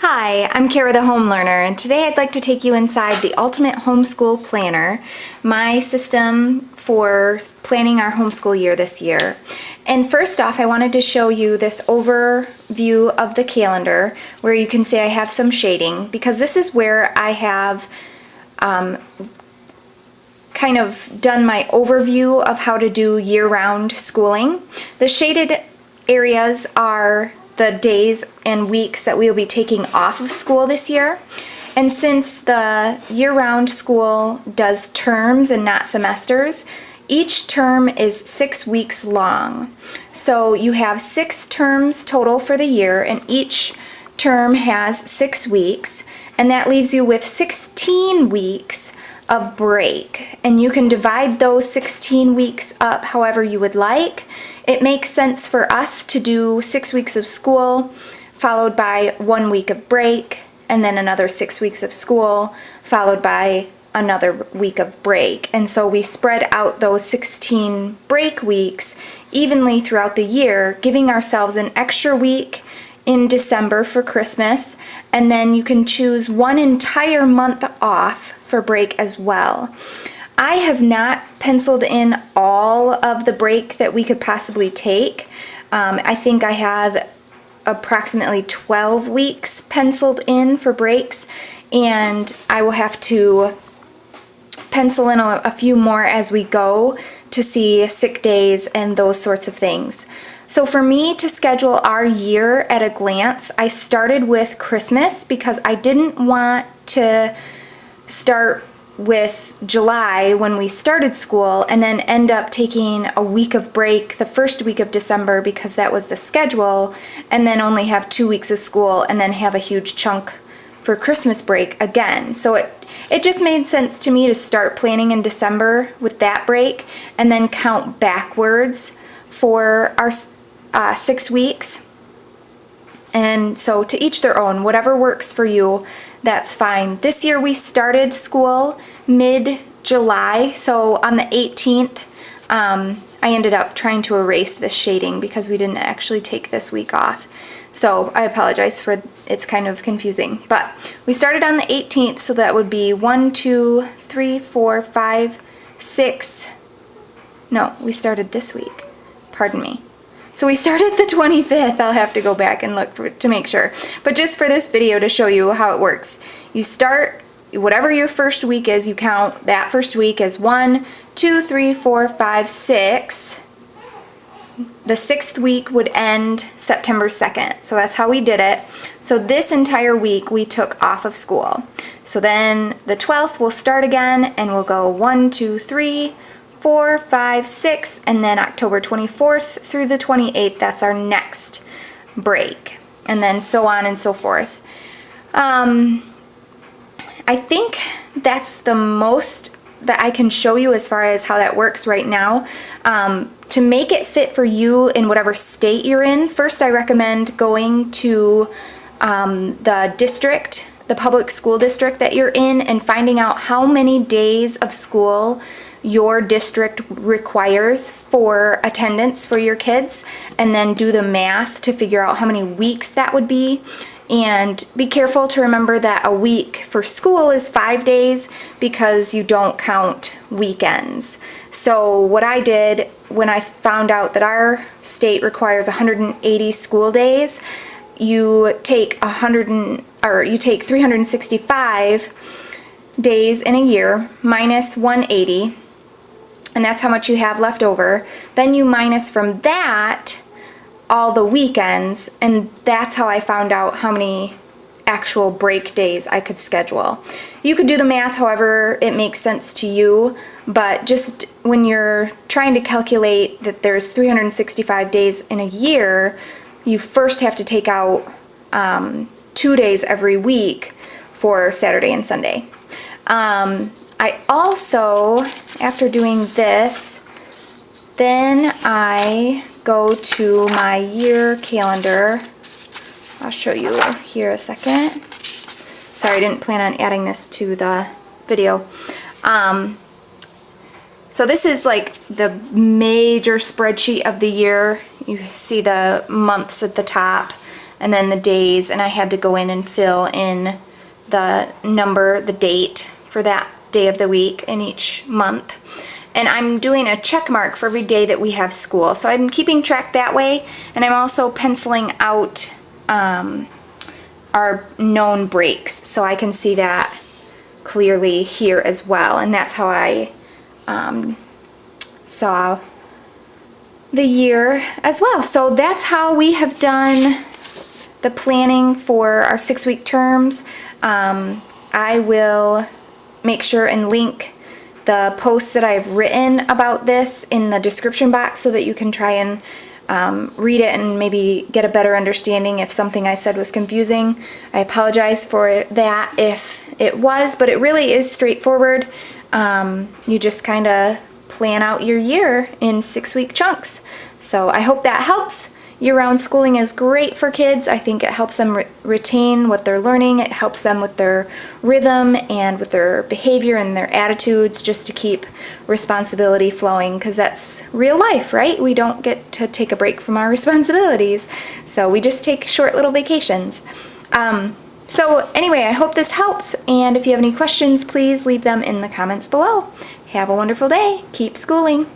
Hi, I'm Kara the Home Learner, and today I'd like to take you inside the Ultimate Homeschool Planner, my system for planning our homeschool year this year. And first off, I wanted to show you this overview of the calendar where you can see I have some shading, because this is where I have kind of done my overview of how to do year-round schooling. The shaded areas are the days and weeks that we will be taking off of school this year. And since the year-round school does terms and not semesters, each term is 6 weeks long. So you have 6 terms total for the year, and each term has 6 weeks, and that leaves you with 16 weeks of break. And you can divide those 16 weeks up however you would like. It makes sense for us to do 6 weeks of school, followed by 1 week of break, and then another 6 weeks of school, followed by another week of break. And so we spread out those 16 break weeks evenly throughout the year, giving ourselves an extra week in December for Christmas, and then you can choose one entire month off for break as well. I have not penciled in all of the break that we could possibly take. I think I have approximately 12 weeks penciled in for breaks, and I will have to pencil in a few more as we go to see sick days and those sorts of things. So for me to schedule our year at a glance, I started with Christmas because I didn't want to start with July when we started school and then end up taking a week of break the first week of December because that was the schedule, and then only have 2 weeks of school and then have a huge chunk for Christmas break again. So it just made sense to me to start planning in December with that break and then count backwards for our 6 weeks. And so to each their own, whatever works for you, that's fine. This year we started school mid-July, so on the 18th, I ended up trying to erase this shading because we didn't actually take this week off. So I apologize for it's kind of confusing. But we started on the 18th, so that would be 1, 2, 3, 4, 5, 6. No, we started this week. Pardon me. So we started the 25th. I'll have to go back and look to make sure. But just for this video to show you how it works. You start, whatever your first week is, you count that first week as 1, 2, 3, 4, 5, 6. The 6th week would end September 2nd. So that's how we did it. So this entire week we took off of school. So then the 12th we'll start again and we'll go 1, 2, 3, 4, 5, 6, and then October 24th through the 28th, that's our next break. And then so on and so forth. I think that's the most that I can show you as far as how that works right now. To make it fit for you in whatever state you're in, first I recommend going to the district, the public school district that you're in, and finding out how many days of school your district requires for attendance for your kids, and then do the math to figure out how many weeks that would be. And be careful to remember that a week for school is 5 days because you don't count weekends. So what I did when I found out that our state requires 180 school days, you take 365 days in a year minus 180, and that's how much you have left over. Then you minus from that all the weekends, and that's how I found out how many actual break days I could schedule. You could do the math however it makes sense to you, but just when you're trying to calculate that there's 365 days in a year, you first have to take out 2 days every week for Saturday and Sunday. I also, after doing this, then I go to my year calendar. I'll show you here a second. Sorry, I didn't plan on adding this to the video. So this is like the major spreadsheet of the year. You see the months at the top, and then the days, and I had to go in and fill in the number, the date for that day of the week in each month. And I'm doing a check mark for every day that we have school. So I'm keeping track that way, and I'm also penciling out our known breaks so I can see that clearly here as well. And that's how I saw the year as well. So that's how we have done the planning for our 6-week terms. I will make sure and link the posts that I've written about this in the description box so that you can try and read it and maybe get a better understanding if something I said was confusing. I apologize for that if it was, but it really is straightforward. You just kind of plan out your year in 6-week chunks. So I hope that helps. Year-round schooling is great for kids. I think it helps them retain what they're learning. It helps them with their rhythm and with their behavior and their attitudes, just to keep responsibility flowing, because that's real life, right? We don't get to take a break from our responsibilities. So we just take short little vacations. So anyway, I hope this helps. And if you have any questions, please leave them in the comments below. Have a wonderful day. Keep schooling.